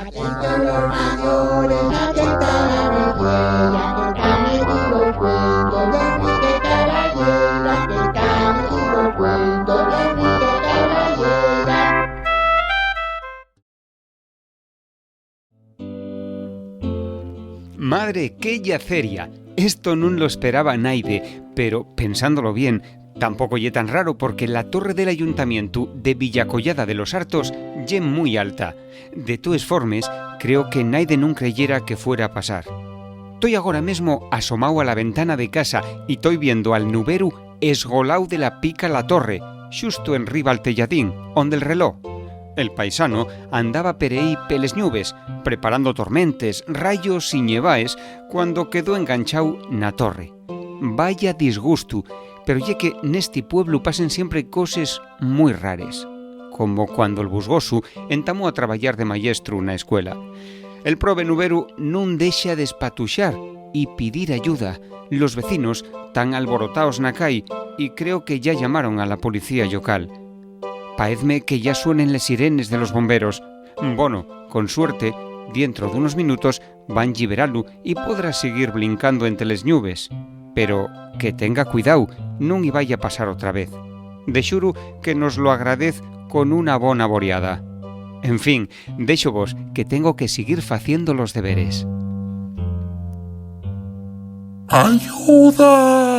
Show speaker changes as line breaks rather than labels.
Atentos los mayores, atentar a la huella, que están en los cuentos de Enrique Caballera, que están en los cuentos de Enrique Caballera.
Madre, que yaceria! Esto non lo esperaba naide, pero, pensándolo bien, tampouco lle tan raro porque la torre del ayuntamiento de Villacollada de los Hartos lle muy alta. De toes formes, creo que naide non creyera que fuera a pasar. Estoy agora mesmo asomao a la ventana de casa y estoy viendo al nuberu esgolau de la pica la torre, xusto enriba al telladín, onde el reloj. El paisano andaba pereí peles nubes, preparando tormentes, rayos y ñevaes, cuando quedó enganchau na torre. Vaya disgusto, pero ye que neste pueblo pasen siempre coses muy rares, como cuando el busgosu entamó a traballar de maestro na escuela. El prove nuberu non deixa de espatuxar y pedir ayuda. Los vecinos tan alborotaos na cai y creo que ya llamaron a la policía local. Paezme que ya suenen les sirenes de los bomberos. Bueno, con suerte, dentro de unos minutos van lliberalu y podrá seguir blincando entre les nubes. Pero que tenga cuidado, non y vaya a pasar otra vez. De xuru que nos lo agradez con una bona boreada. En fin, deixo vos que tengo que seguir faciendo los deberes.
¡Ayuda!